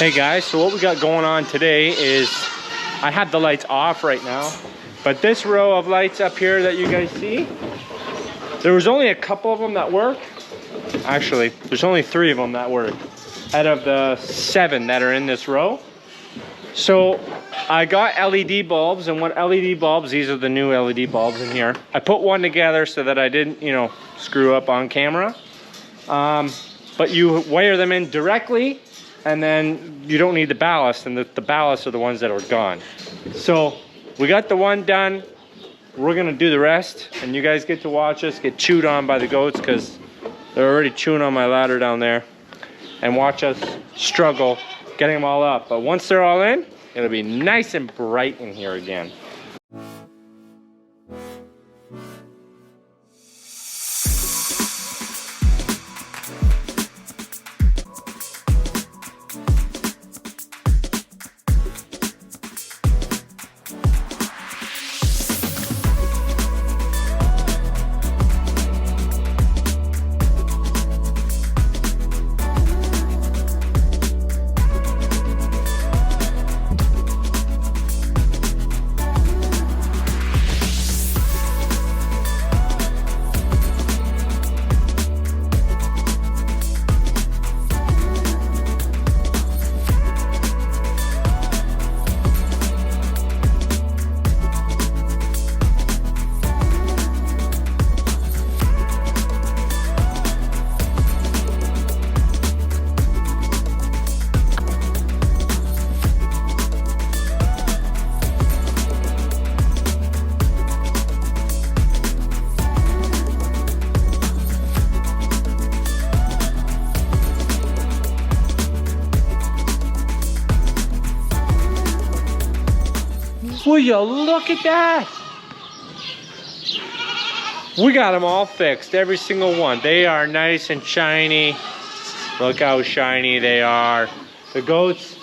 Hey guys, so what we got going on today is I have the lights off right now, but this row of lights up here that you guys see, there was only a couple of them that worked. Actually, there's only 3 of them that work out of the 7 that are in this row. So I got LED bulbs, and what LED bulbs, these are the new LED bulbs in here. I put one together so that I didn't, screw up on camera. But you wire them in directly, and then you don't need the ballast, and the ballast are the ones that are gone. So we got the one done. We're gonna do the rest, and you guys get to watch us get chewed on by the goats because they're already chewing on my ladder down there, and watch us struggle getting them all up. But once they're all in, it'll be nice and bright in here again. Will you look at that? We got them all fixed, every single one. They are nice and shiny. Look how shiny they are. The goats,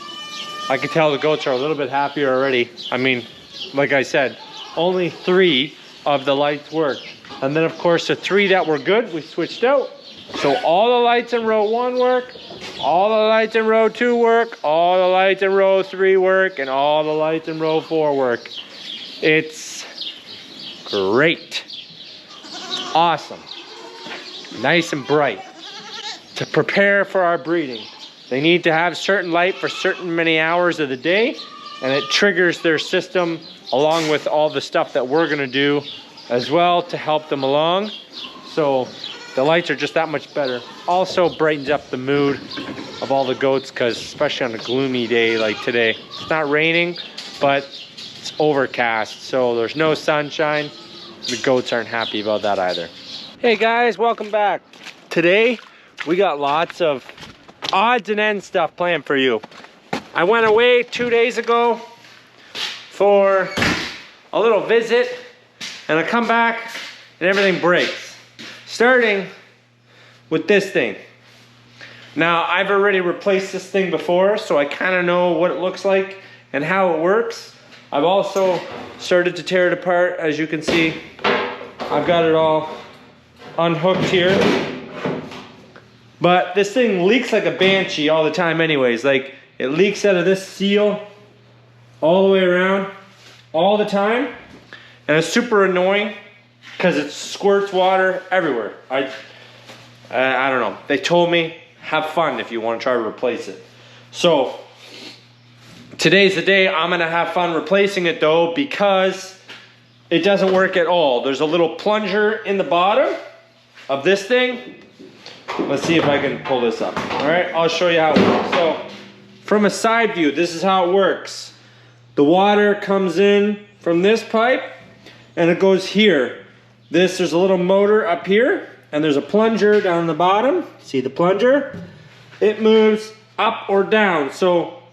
I can tell the goats are a little bit happier already. I mean, like I said, only 3 of the lights worked. And then of course the 3 that were good, we switched out. So all the lights in row 1 work, all the lights in row 2 work, all the lights in row 3 work, and all the lights in row 4 work. It's great. Awesome. Nice and bright. To prepare for our breeding, they need to have certain light for certain many hours of the day, and it triggers their system along with all the stuff that we're gonna do as well to help them along. So the lights are just that much better. Also brightens up the mood of all the goats, because especially on a gloomy day like today, it's not raining, but it's overcast, so there's no sunshine. The goats aren't happy about that either. Hey guys, welcome back. Today we got lots of odds and ends stuff planned for you. I went away 2 days ago for a little visit, and I come back and everything breaks. Starting with this thing. Now, I've already replaced this thing before, so I kind of know what it looks like and how it works. I've also started to tear it apart, as you can see. I've got it all unhooked here. But this thing leaks like a banshee all the time anyways. Like, it leaks out of this seal all the way around all the time. And it's super annoying, because it squirts water everywhere. I don't know. They told me, have fun if you want to try to replace it. So, today's the day I'm going to have fun replacing it though, because it doesn't work at all. There's a little plunger in the bottom of this thing. Let's see if I can pull this up. Alright, I'll show you how it works. So, from a side view, this is how it works. The water comes in from this pipe, and it goes here. There's a little motor up here, and there's a plunger down the bottom. See the plunger? It moves up or down. So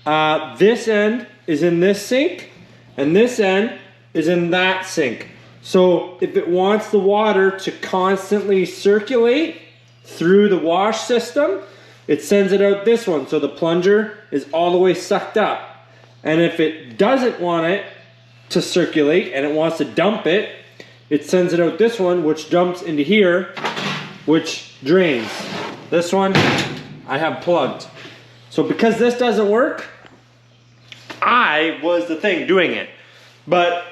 this end is in this sink, and this end is in that sink. So if it wants the water to constantly circulate through the wash system, it sends it out this one. So the plunger is all the way sucked up. And if it doesn't want it to circulate and it wants to dump it, it sends it out this one, which dumps into here, which drains. This one I have plugged. So because this doesn't work, I was the thing doing it. But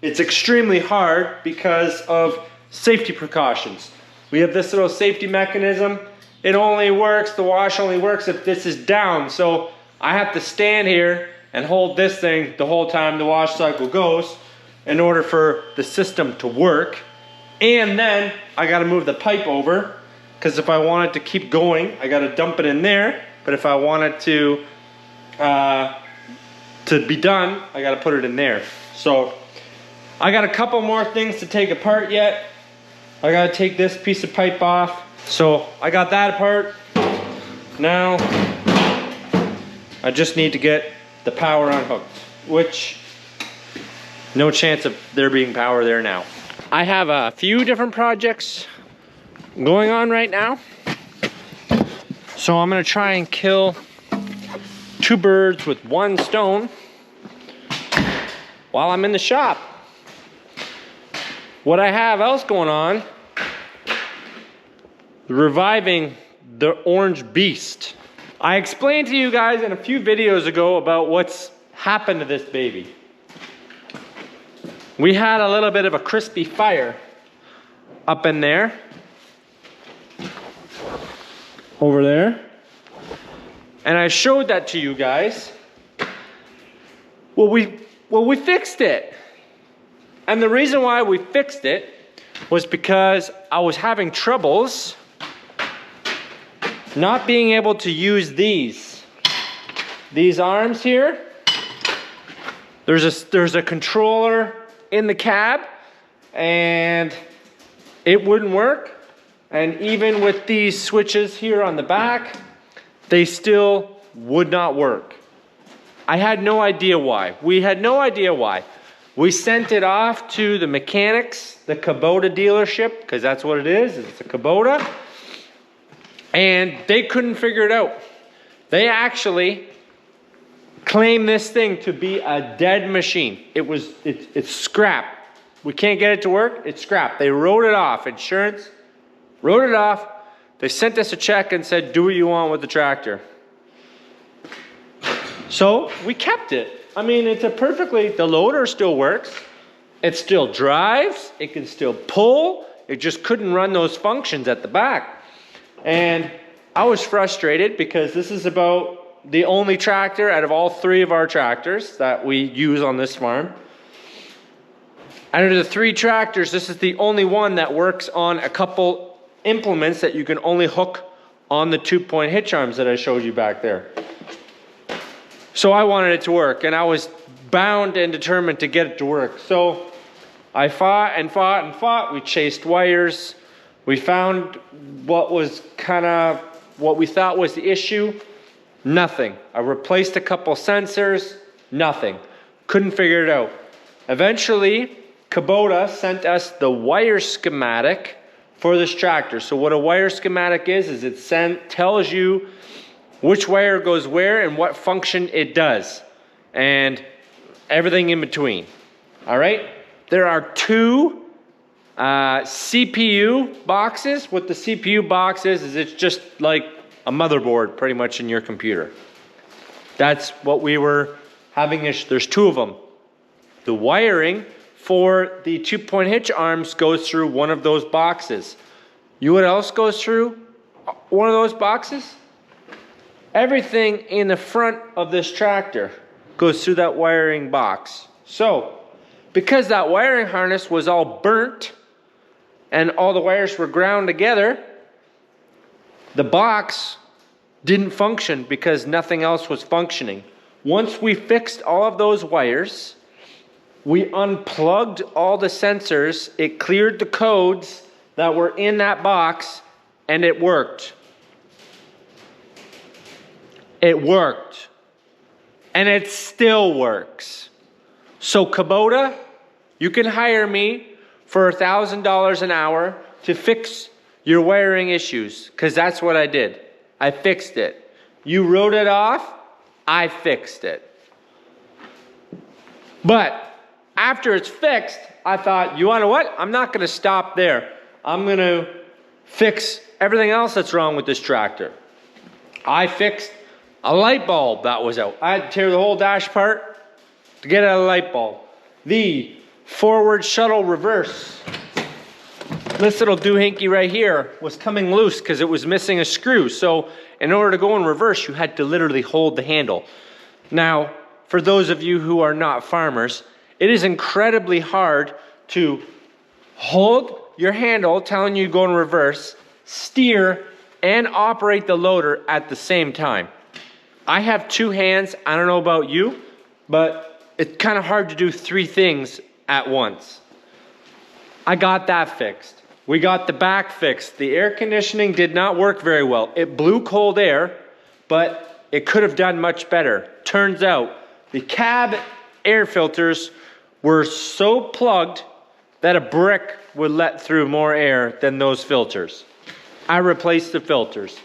it's extremely hard because of safety precautions. We have this little safety mechanism. It only works, the wash only works if this is down. So I have to stand here and hold this thing the whole time the wash cycle goes in order for the system to work. And then I gotta move the pipe over, because if I want it to keep going, I gotta dump it in there. But if I want it to be done, I gotta put it in there. So I got a couple more things to take apart yet. I gotta take this piece of pipe off. So I got that apart. Now I just need to get the power unhooked, which no chance of there being power there now. I have a few different projects going on right now. So I'm gonna try and kill 2 birds with 1 stone while I'm in the shop. What I have else going on, reviving the Orange Beast. I explained to you guys in a few videos ago about what's happened to this baby. We had a little bit of a crispy fire up in there. Over there. And I showed that to you guys. Well, we fixed it. And the reason why we fixed it was because I was having troubles not being able to use these arms here. There's a controller in the cab and it wouldn't work. And even with these switches here on the back, they still would not work. I had no idea why. We had no idea why. We sent it off to the mechanics, the Kubota dealership, because that's what it is. It's a Kubota. And they couldn't figure it out. They actually claimed this thing to be a dead machine. It's scrap. We can't get it to work. It's scrap. They wrote it off. Insurance wrote it off. They sent us a check and said, do what you want with the tractor. So we kept it. I mean, the loader still works. It still drives. It can still pull. It just couldn't run those functions at the back. And I was frustrated because this is about the only tractor out of all 3 of our tractors that we use on this farm. Out of the 3 tractors, this is the only one that works on a couple implements that you can only hook on the 2-point hitch arms that I showed you back there. So I wanted it to work, and I was bound and determined to get it to work. So I fought and fought and fought. We chased wires. We found what was what we thought was the issue. Nothing. I replaced a couple sensors. Nothing. Couldn't figure it out. Eventually, Kubota sent us the wire schematic for this tractor. So what a wire schematic is it tells you which wire goes where and what function it does. And everything in between. All right? There are 2 CPU boxes. What the CPU box is it's just like a motherboard pretty much in your computer. That's what we were having. There's 2 of them. The wiring for the 2-point hitch arms goes through one of those boxes. You know what else goes through one of those boxes? Everything in the front of this tractor goes through that wiring box. So, because that wiring harness was all burnt and all the wires were ground together, the box didn't function because nothing else was functioning. Once we fixed all of those wires, we unplugged all the sensors, it cleared the codes that were in that box, and it worked. It worked. And it still works. So Kubota, you can hire me for $1,000 an hour to fix your wiring issues, because that's what I did. I fixed it. You wrote it off, I fixed it. But after it's fixed, I thought, you know what? I'm not going to stop there. I'm going to fix everything else that's wrong with this tractor. I fixed A light bulb that was out. I had to tear the whole dash apart to get out a light bulb. The forward shuttle reverse. This little doohickey right here was coming loose because it was missing a screw. So in order to go in reverse, you had to literally hold the handle. Now, for those of you who are not farmers, it is incredibly hard to hold your handle telling you to go in reverse, steer, and operate the loader at the same time. I have two hands. I don't know about you, but it's kind of hard to do three things at once. I got that fixed. We got the back fixed. The air conditioning did not work very well. It blew cold air, but it could have done much better. Turns out the cab air filters were so plugged that a brick would let through more air than those filters. I replaced the filters.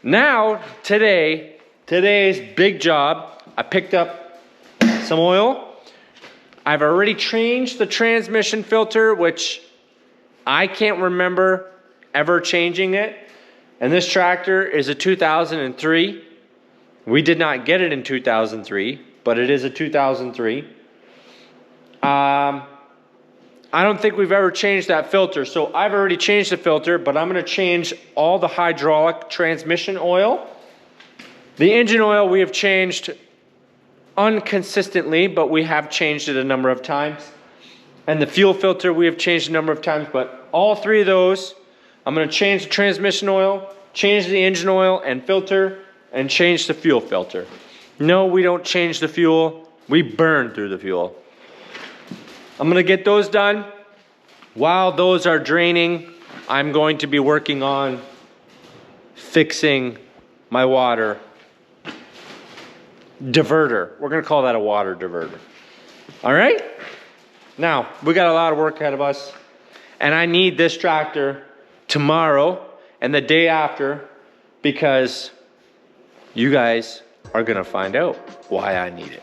Now, today's big job, I picked up some oil. I've already changed the transmission filter, which I can't remember ever changing it. And this tractor is a 2003. We did not get it in 2003, but it is a 2003. I don't think we've ever changed that filter. So I've already changed the filter, but I'm gonna change all the hydraulic transmission oil. The engine oil we have changed inconsistently, but we have changed it a number of times. And the fuel filter we have changed a number of times, but all three of those, I'm gonna change the transmission oil, change the engine oil and filter, and change the fuel filter. No, we don't change the fuel. We burn through the fuel. I'm gonna get those done. While those are draining, I'm going to be working on fixing my water diverter. We're gonna call that a water diverter. All right? Now, we got a lot of work ahead of us, and I need this tractor tomorrow and the day after because you guys are gonna find out why I need it.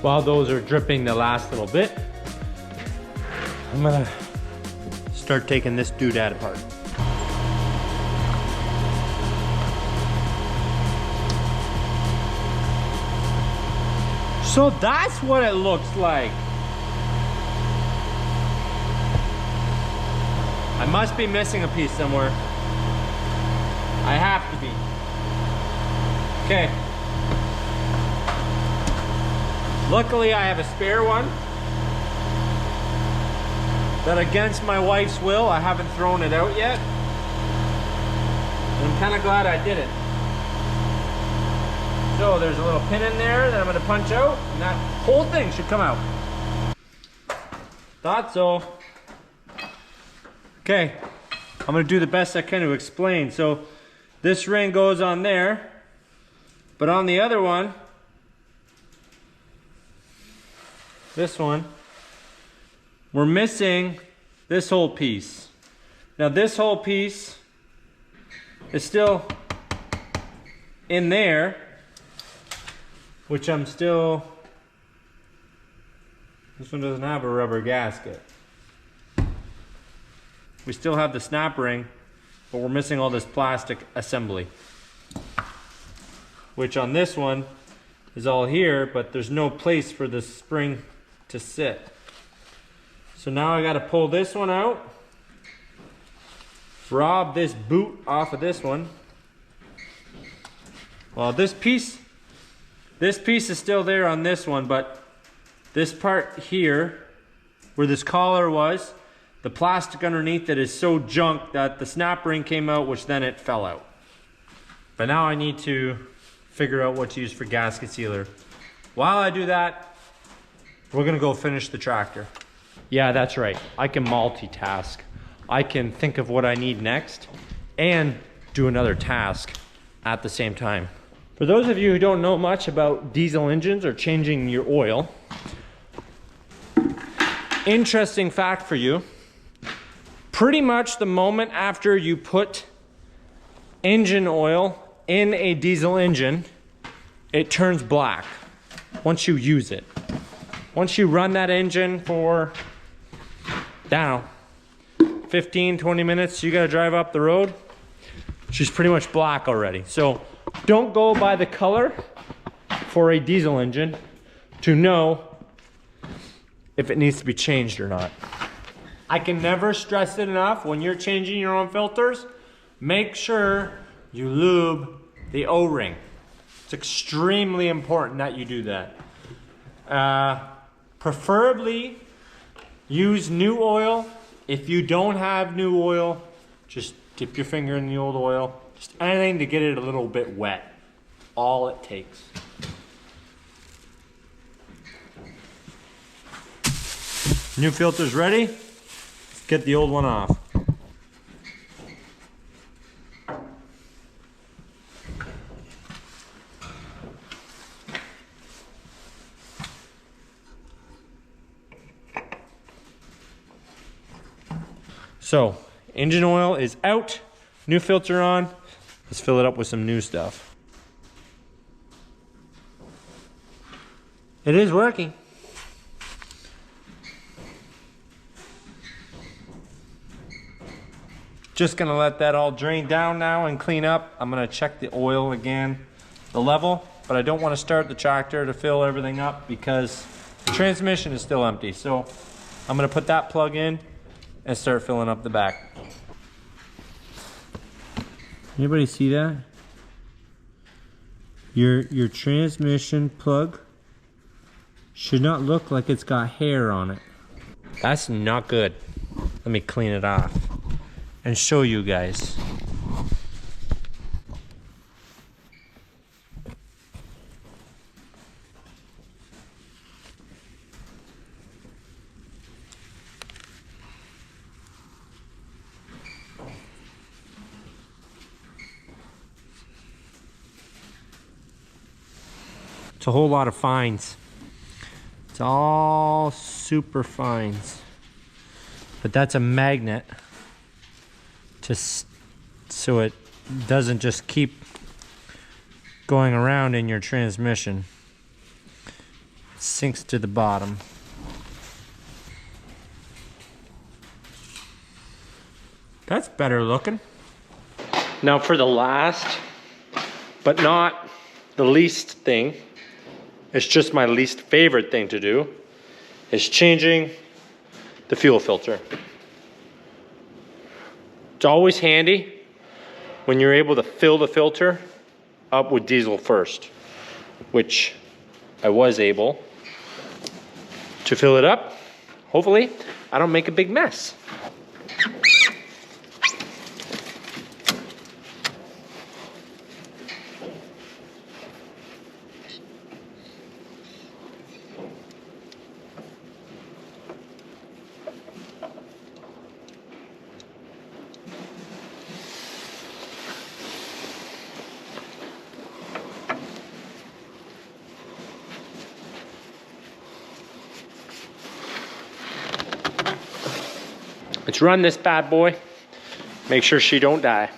While those are dripping the last little bit, I'm gonna start taking this doodad apart. So that's what it looks like. I must be missing a piece somewhere. I have to be. Okay. Luckily, I have a spare one that against my wife's will, I haven't thrown it out yet. And I'm kind of glad I did it. So there's a little pin in there that I'm gonna punch out, and that whole thing should come out. Thought so. Okay, I'm gonna do the best I can to explain. So this ring goes on there, but on the other one, this one, we're missing this whole piece. Now this whole piece is still in there, which I'm still, this one doesn't have a rubber gasket. We still have the snap ring, but we're missing all this plastic assembly, which on this one is all here, but there's no place for the spring to sit. So now I got to pull this one out, rob this boot off of this one. Well, this piece is still there on this one, but this part here, where this collar was, the plastic underneath it is so junk that the snap ring came out, which then it fell out. But now I need to figure out what to use for gasket sealer. While I do that, we're gonna go finish the tractor. Yeah, that's right. I can multitask. I can think of what I need next and do another task at the same time. For those of you who don't know much about diesel engines or changing your oil, interesting fact for you, Pretty much the moment after you put engine oil in a diesel engine, it turns black once you use it. Once you run that engine for, down 15, 20 minutes, you gotta drive up the road, she's pretty much black already. So don't go by the color for a diesel engine to know if it needs to be changed or not. I can never stress it enough, when you're changing your own filters, make sure you lube the O-ring. It's extremely important that you do that. Preferably use new oil. If you don't have new oil, just dip your finger in the old oil. Just anything to get it a little bit wet. All it takes. New filter's ready. Let's get the old one off. So, engine oil is out, new filter on. Let's fill it up with some new stuff. It is working. Just gonna let that all drain down now and clean up. I'm gonna check the oil again, the level, but I don't wanna start the tractor to fill everything up because the transmission is still empty. So I'm gonna put that plug in and start filling up the back. Anybody see that? Your transmission plug should not look like it's got hair on it. That's not good. Let me clean it off and show you guys. It's a whole lot of fines. It's all super fines. But that's a magnet so it doesn't just keep going around in your transmission. It sinks to the bottom. That's better looking. Now for the last, but not the least thing, it's just my least favorite thing to do, is changing the fuel filter. It's always handy when you're able to fill the filter up with diesel first, which I was able to fill it up. Hopefully, I don't make a big mess. Let's run this bad boy. Make sure she don't die.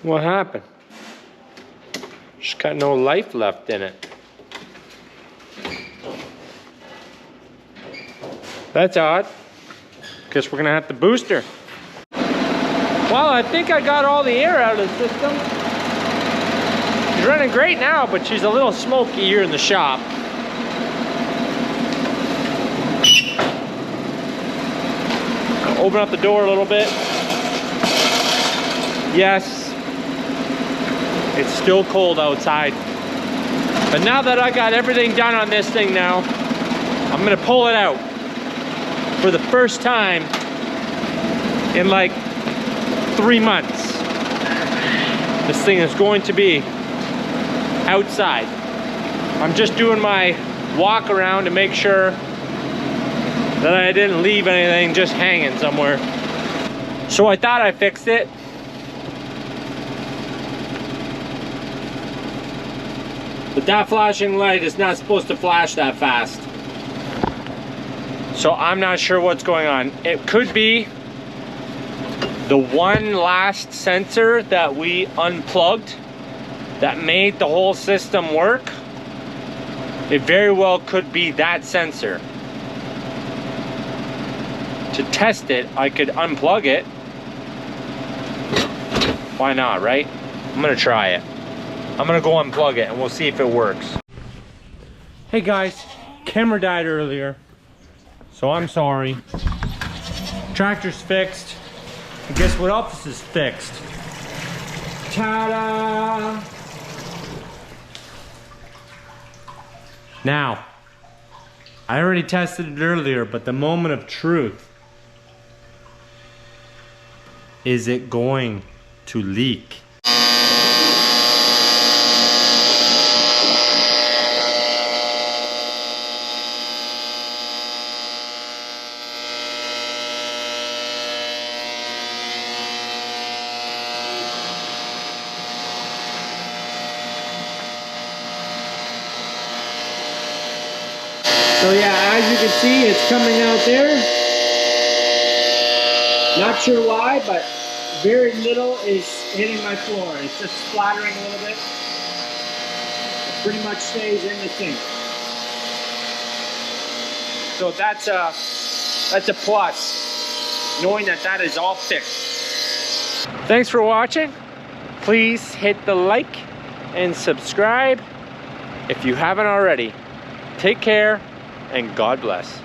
What happened? She's got no life left in it. That's odd. Guess we're gonna have to boost her. Well, I think I got all the air out of the system. She's running great now, but she's a little smoky here in the shop. I'll open up the door a little bit. Yes, it's still cold outside. But now that I got everything done on this thing now, I'm gonna pull it out for the first time in like 3 months. This thing is going to be outside. I'm just doing my walk around to make sure that I didn't leave anything just hanging somewhere. So I thought I fixed it. But that flashing light is not supposed to flash that fast. So I'm not sure what's going on. It could be the one last sensor that we unplugged that made the whole system work. It very well could be that sensor. To test it, I could unplug it. Why not, right? I'm gonna try it. I'm gonna go unplug it and we'll see if it works. Hey guys, camera died earlier, so I'm sorry. Tractor's fixed. And guess what else is fixed? Ta-da! Now, I already tested it earlier, but the moment of truth. Is it going to leak? So yeah, as you can see, it's coming out there. Not sure why, but very little is hitting my floor. It's just splattering a little bit. It pretty much stays in the sink. So that's a plus, knowing that that is all fixed. Thanks for watching. Please hit the like and subscribe if you haven't already. Take care and God bless.